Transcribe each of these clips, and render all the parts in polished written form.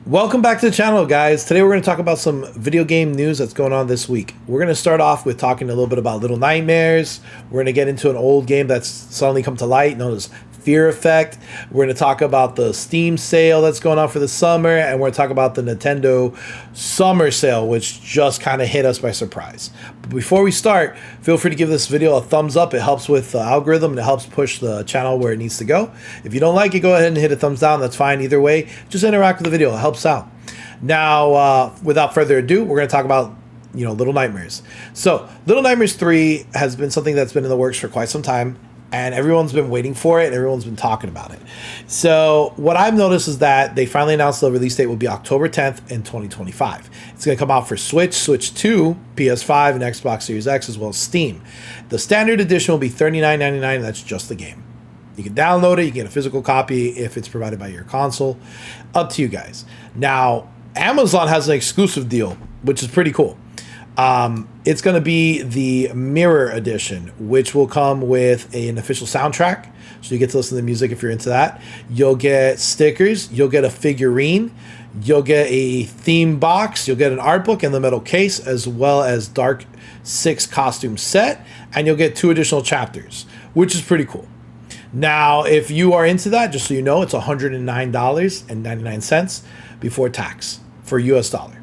Welcome back to the channel, guys. Today we're going to talk about some video game news that's going on this week. We're going to start off with talking a little bit about Little Nightmares. We're going to get into an old game that's suddenly come to light known as Fear Effect. We're going to talk about the Steam sale that's going on for the summer, and we're going to talk about the Nintendo Summer Sale, which just kind of hit us by surprise. But before we start, feel free to give this video a thumbs up. It helps with the algorithm and it helps push the channel where it needs to go. If you don't like it, go ahead and hit a thumbs down. That's fine either way. Just interact with the video. It helps out. Now, without further ado, we're going to talk about Little Nightmares. So Little Nightmares 3 has been something that's been in the works for quite some time, and everyone's been waiting for it and everyone's been talking about it. So what I've noticed is that they finally announced the release date will be October 10th in 2025. It's going to come out for Switch, Switch 2, PS5, and Xbox Series X, as well as Steam. The standard edition will be $39.99, and that's just the game. You can download it, you can get a physical copy if it's provided by your console. Up to you guys. Now, Amazon has an exclusive deal, which is pretty cool. It's going to be the Mirror Edition, which will come with an official soundtrack. So you get to listen to the music if you're into that. You'll get stickers. You'll get a figurine. You'll get a theme box. You'll get an art book and the metal case, as well as Dark 6 costume set. And you'll get 2 additional chapters, which is pretty cool. Now, if you are into that, just so you know, it's $109.99 before tax for US dollar.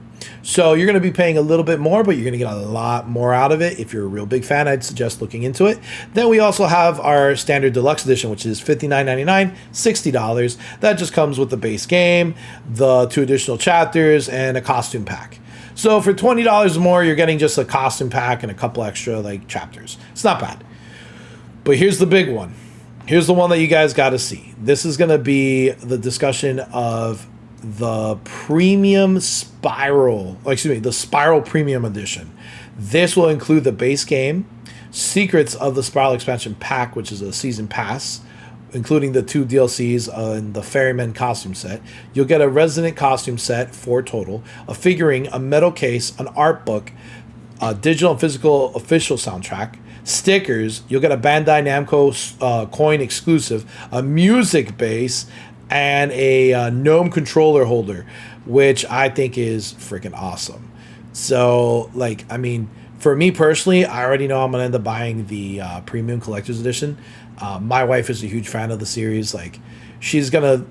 So you're going to be paying a little bit more, but you're going to get a lot more out of it. If you're a real big fan, I'd suggest looking into it. Then we also have our standard deluxe edition, which is $59.99, $60. That just comes with the base game, the 2 additional chapters, and a costume pack. So for $20 more, you're getting just a costume pack and a couple extra chapters. It's not bad. But here's the big one. Here's the one that you guys got to see. This is going to be the discussion of the premium Spiral, the Spiral Premium Edition. This will include the base game, Secrets of the Spiral Expansion Pack, which is a season pass, including the 2 DLCs and the Ferryman costume set. You'll get a Resident costume set, 4 total, a figurine, a metal case, an art book, a digital and physical official soundtrack, stickers. You'll get a Bandai Namco coin exclusive, a music base, and a GNOME controller holder, which I think is freaking awesome. So, for me personally, I already know I'm going to end up buying the Premium Collector's Edition. My wife is a huge fan of the series. She's going to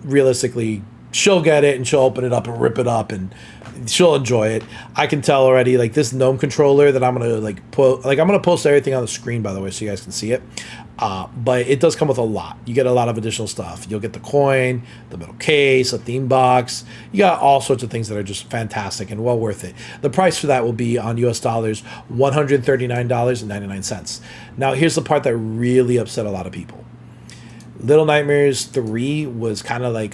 she'll get it and she'll open it up and rip it up and she'll enjoy it. I can tell already, this GNOME controller that I'm going to put, I'm going to post everything on the screen, by the way, so you guys can see it. But it does come with a lot. You get a lot of additional stuff. You'll get the coin, the metal case, a theme box. You got all sorts of things that are just fantastic and well worth it. The price for that will be on US dollars, $139.99. Now, here's the part that really upset a lot of people. Little Nightmares 3 was kind of a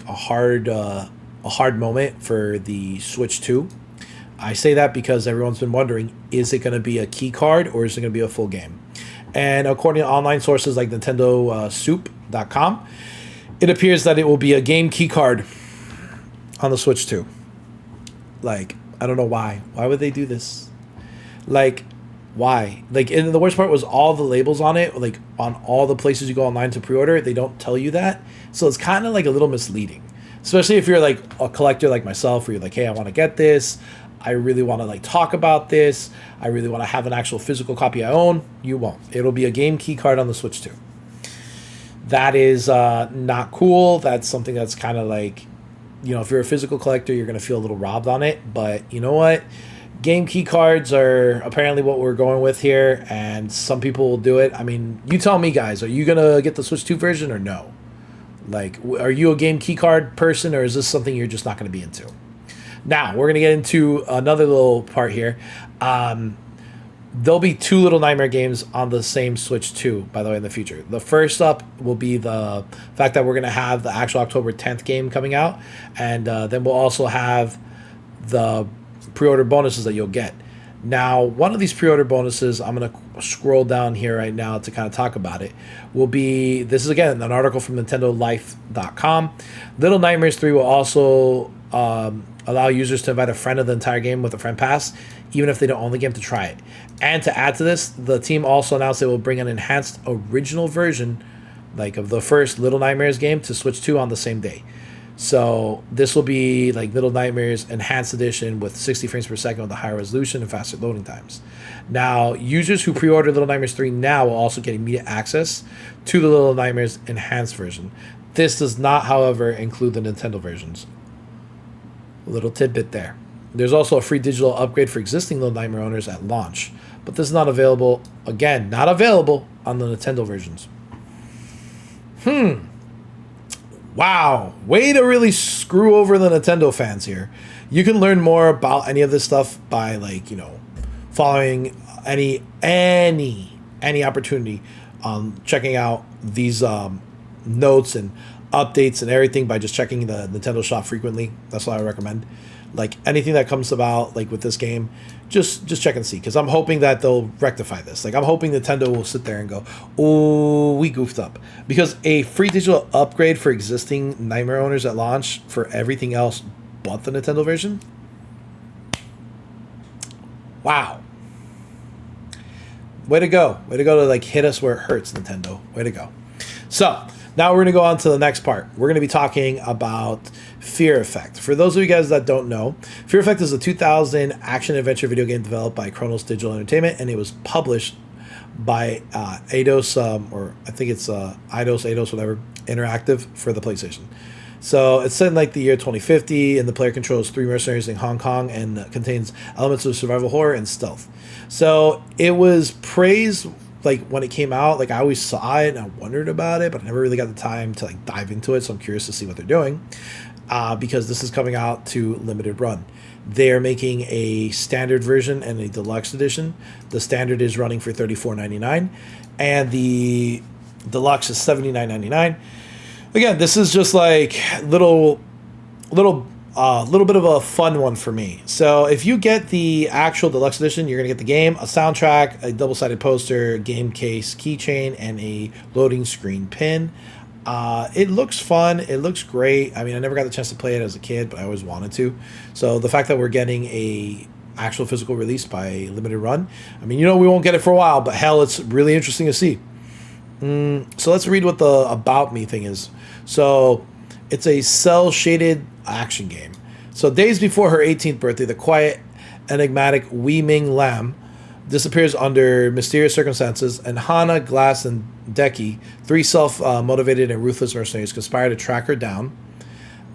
hard moment for the Switch 2. I say that because everyone's been wondering, is it going to be a key card or is it going to be a full game? And according to online sources like NintendoSoup.com, it appears that it will be a game key card on the Switch 2. I don't know why. Why would they do this? Why? And the worst part was all the labels on it, on all the places you go online to pre-order, they don't tell you that. So it's kind of a little misleading. Especially if you're a collector like myself, where you're hey, I want to get this. I really want to talk about this. I really want to have an actual physical copy I own. You won't. It'll be a game key card on the Switch 2. That is not cool. That's something that's kind of if you're a physical collector, you're going to feel a little robbed on it. But you know what? Game key cards are apparently what we're going with here, and some people will do it. You tell me, guys, are you going to get the Switch 2 version or no? Are you a game key card person, or is this something you're just not going to be into? Now, we're going to get into another little part here. There'll be 2 Little Nightmare games on the same Switch 2, by the way, in the future. The first up will be the fact that we're going to have the actual October 10th game coming out, and then we'll also have the pre-order bonuses that you'll get. Now, one of these pre-order bonuses, I'm going to scroll down here right now to kind of talk about it, will be, this is again an article from NintendoLife.com. Little Nightmares 3 will also allow users to invite a friend of the entire game with a friend pass, even if they don't own the game, to try it. And to add to this, the team also announced they will bring an enhanced original version, of the first Little Nightmares game, to Switch 2 on the same day. So this will be like Little Nightmares Enhanced Edition with 60 frames per second with a higher resolution and faster loading times. Now, users who pre-order Little Nightmares 3 now will also get immediate access to the Little Nightmares Enhanced version. This does not, however, include the Nintendo versions. A little tidbit there. There's also a free digital upgrade for existing Little Nightmare owners at launch, but this is not available, again, not available on the Nintendo versions. Wow, way to really screw over the Nintendo fans here. You can learn more about any of this stuff by, like, you know, following any opportunity, checking out these notes and updates and everything by just checking the Nintendo shop frequently. That's what I recommend. Like anything that comes about, like with this game, just check and see, because I'm hoping that they'll rectify this. Like I'm hoping Nintendo will sit there and go, oh, we goofed up, because a free digital upgrade for existing Nightmare owners at launch for everything else but the Nintendo version. Wow. Way to go to like hit us where it hurts, Nintendo. Way to go. So now we're going to go on to the next part. We're going to be talking about Fear Effect. For those of you guys that don't know, Fear Effect is a 2000 action-adventure video game developed by Chronos Digital Entertainment, and it was published by Eidos, or I think it's Eidos, whatever, Interactive for the PlayStation. So it's set in like the year 2050, and the player controls 3 mercenaries in Hong Kong, and contains elements of survival horror and stealth. So it was praised like when it came out. Like I always saw it and I wondered about it, but I never really got the time to like dive into it. So I'm curious to see what they're doing, because this is coming out to limited run. They're making a standard version and a deluxe edition. The standard is running for $34.99, and the deluxe is $79.99. Again, this is just like little bit of a fun one for me. So if you get the actual deluxe edition, you're gonna get the game, a soundtrack, a double-sided poster, game case, keychain, and a loading screen pin. It looks fun. It looks great. I mean, I never got the chance to play it as a kid, but I always wanted to. So the fact that we're getting a actual physical release by limited run, I mean, you know, we won't get it for a while, but hell, it's really interesting to see. So let's read what the About Me thing is. So it's a cel-shaded action game. So days before her 18th birthday, the quiet, enigmatic Wei Ming Lam disappears under mysterious circumstances, and Hana, Glass, and Deki, 3 self-motivated and ruthless mercenaries, conspire to track her down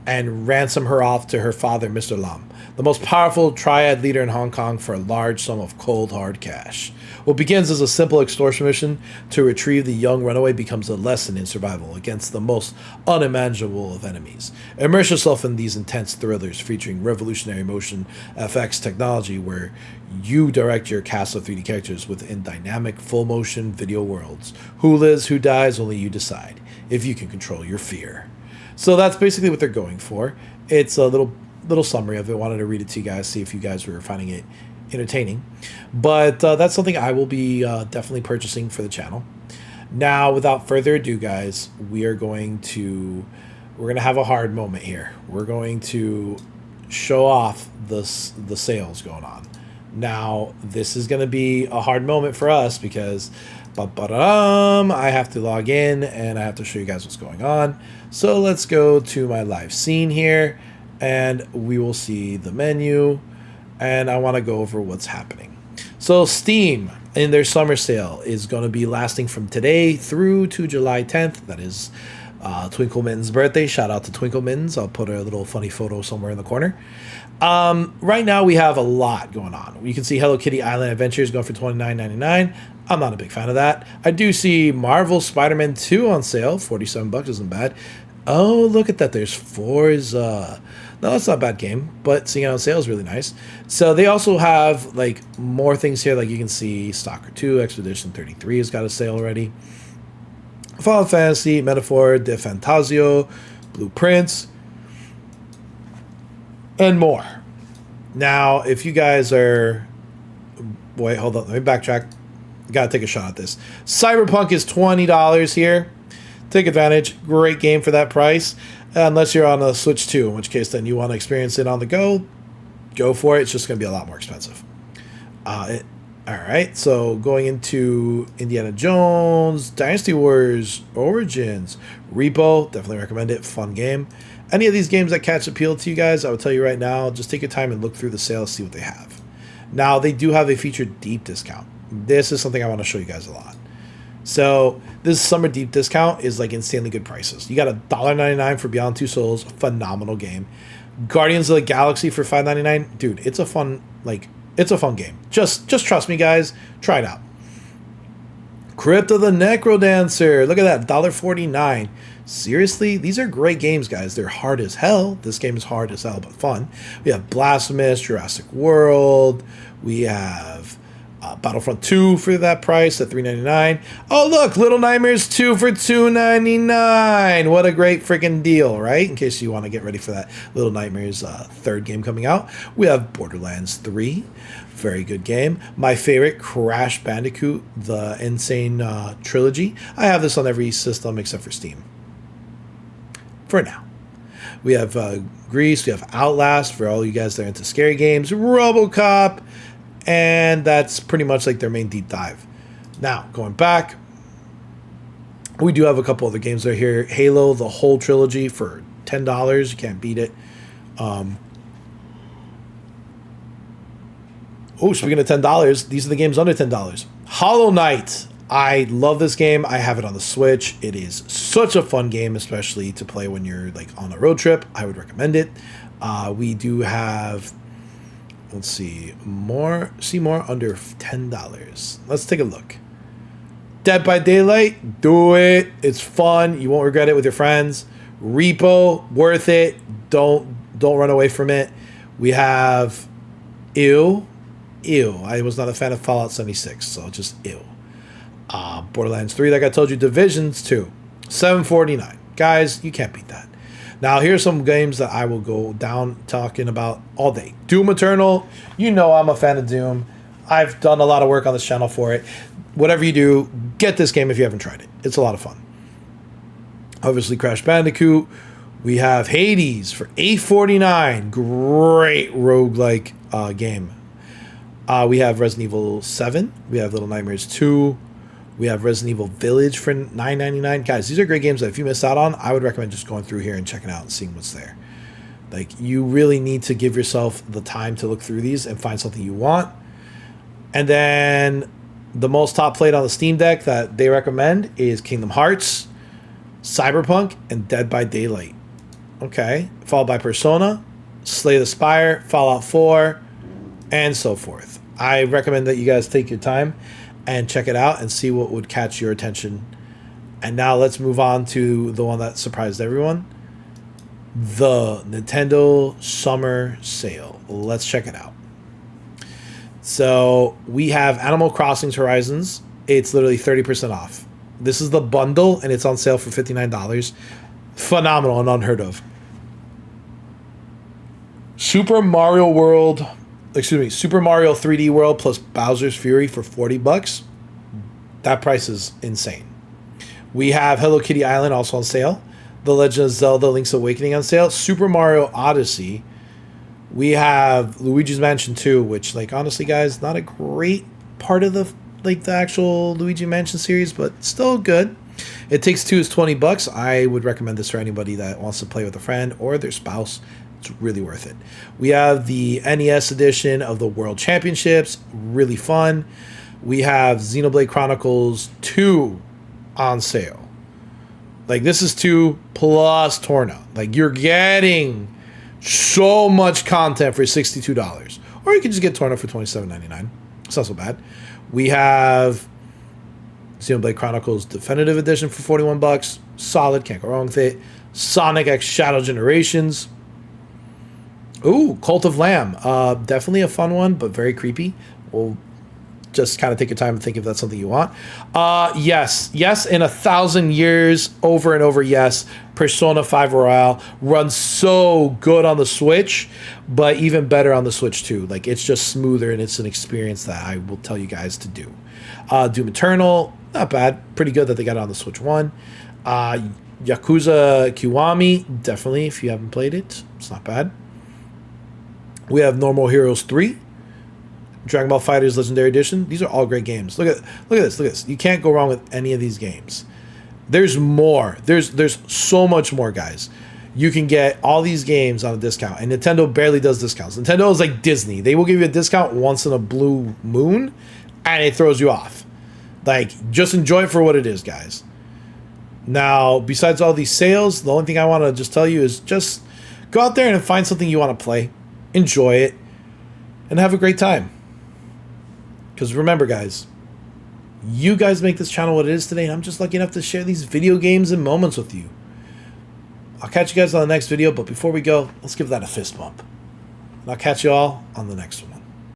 and ransom her off to her father, Mr. Lam, the most powerful triad leader in Hong Kong, for a large sum of cold, hard cash. What begins as a simple extortion mission to retrieve the young runaway becomes a lesson in survival against the most unimaginable of enemies. Immerse yourself in these intense thrillers featuring revolutionary motion FX technology, where you direct your cast of 3D characters within dynamic full-motion video worlds. Who lives, who dies, only you decide, if you can control your fear. So that's basically what they're going for. It's a little summary of it. I wanted to read it to you guys, see if you guys were finding it entertaining. But that's something I will be definitely purchasing for the channel. Now, without further ado, guys, we're going to have a hard moment here. We're going to show off the sales going on. Now, this is going to be a hard moment for us because I have to log in and I have to show you guys what's going on. So let's go to my live scene here, and we will see the menu, and I want to go over what's happening. So Steam, in their summer sale, is going to be lasting from today through to July 10th. That is Twinkle Mitten's birthday. Shout out to Twinkle Mittens. I'll put a little funny photo somewhere in the corner. Right now we have a lot going on. You can see Hello Kitty Island Adventures going for $29.99. I'm not a big fan of that. I do see Marvel Spider-Man 2 on sale. $47 isn't bad. Oh, look at that. There's Forza. No, that's not a bad game, but seeing it on sale is really nice. So they also have like more things here. Like you can see Stalker 2, Expedition 33 has got a sale already. Final Fantasy, Metaphor, De Fantasio, Blueprints, and more. Now, if you guys are... Wait, hold on. Let me backtrack. Gotta take a shot at this. Cyberpunk is $20 here. Take advantage. Great game for that price. Unless you're on a Switch 2, in which case then you want to experience it on the go for it. It's just going to be a lot more expensive. All right, so going into Indiana Jones, Dynasty Wars, Origins, Repo, definitely recommend it. Fun game. Any of these games that catch appeal to you guys, I would tell you right now, just take your time and look through the sales, see what they have. Now, they do have a featured deep discount. This is something I want to show you guys a lot. So this summer deep discount is like insanely good prices. You got $1.99 for Beyond Two Souls, phenomenal game. Guardians of the Galaxy for $5.99, dude. It's a fun game. Just trust me, guys. Try it out. Crypt of the Necrodancer. Look at that, $1.49. Seriously, these are great games, guys. They're hard as hell. This game is hard as hell, but fun. We have Blasphemous, Jurassic World. We have Battlefront 2 for that price at $3.99. Oh, look, Little Nightmares 2 for $2.99. What a great freaking deal, right? In case you want to get ready for that Little Nightmares third game coming out. We have Borderlands 3. Very good game. My favorite, Crash Bandicoot, the Insane Trilogy. I have this on every system except for Steam. For now. We have Grease. We have Outlast for all you guys that are into scary games. RoboCop. And that's pretty much like their main deep dive. Now, going back, we do have a couple other games that are here. Halo, the whole trilogy for $10. You can't beat it. Speaking of $10, these are the games under $10. Hollow Knight. I love this game. I have it on the Switch. It is such a fun game, especially to play when you're like on a road trip. I would recommend it. We do have... Let's see more under $10. Let's take a look. Dead by Daylight, do it. It's fun. You won't regret it with your friends. Repo, worth it. Don't run away from it. We have Ew. I was not a fan of Fallout 76, so just ew. Borderlands 3, like I told you. Divisions 2, $7.49. Guys, you can't beat that. Now, here's some games that I will go down talking about all day. Doom Eternal. You know I'm a fan of Doom. I've done a lot of work on this channel for it. Whatever you do, get this game if you haven't tried it. It's a lot of fun. Obviously, Crash Bandicoot. We have Hades for $8.49. Great roguelike game. We have Resident Evil 7. We have Little Nightmares 2. We have Resident Evil Village for $9.99. Guys, these are great games that if you missed out on, I would recommend just going through here and checking out and seeing what's there. Like, you really need to give yourself the time to look through these and find something you want. And then the most top played on the Steam Deck that they recommend is Kingdom Hearts, Cyberpunk, and Dead by Daylight. Okay. Followed by Persona, Slay the Spire, Fallout 4, and so forth. I recommend that you guys take your time and check it out and see what would catch your attention. And now let's move on to the one that surprised everyone. The Nintendo Summer Sale. Let's check it out. So we have Animal Crossing Horizons. It's literally 30% off. This is the bundle and it's on sale for $59. Phenomenal and unheard of. Super Mario 3D World plus Bowser's Fury for $40. That price is insane. We have Hello Kitty Island also on sale. The Legend of Zelda Link's Awakening on sale. Super Mario Odyssey. We have Luigi's Mansion 2, which, like, honestly, guys, not a great part of the actual Luigi Mansion series, but still good. It Takes Two is $20. I would recommend this for anybody that wants to play with a friend or their spouse. It's really worth it. We have the NES edition of the World Championships. Really fun. We have Xenoblade Chronicles 2 on sale. Like, this is 2 plus Torna. Like, you're getting so much content for $62. Or you can just get Torna for $27.99. It's not so bad. We have Xenoblade Chronicles Definitive Edition for $41. Solid. Can't go wrong with it. Sonic X Shadow Generations. Ooh, Cult of Lamb. Definitely a fun one, but very creepy. We'll just kind of take your time and think if that's something you want. Yes, in 1,000 years, over and over, yes. Persona 5 Royale runs so good on the Switch, but even better on the Switch 2. Like, it's just smoother, and it's an experience that I will tell you guys to do. Doom Eternal, not bad. Pretty good that they got it on the Switch 1. Yakuza Kiwami, definitely, if you haven't played it, it's not bad. We have Normal Heroes 3, Dragon Ball FighterZ Legendary Edition. These are all great games. Look at this. You can't go wrong with any of these games. There's more. There's so much more, guys. you can get all these games on a discount. And Nintendo barely does discounts. Nintendo is like Disney. They will give you a discount once in a blue moon, and it throws you off. Like, just enjoy it for what it is, guys. Now, besides all these sales, the only thing I want to just tell you is just go out there and find something you want to play. Enjoy it. And have a great time. Because remember, guys, you guys make this channel what it is today, and I'm just lucky enough to share these video games and moments with you. I'll catch you guys on the next video, but before we go, let's give that a fist bump. And I'll catch you all on the next one.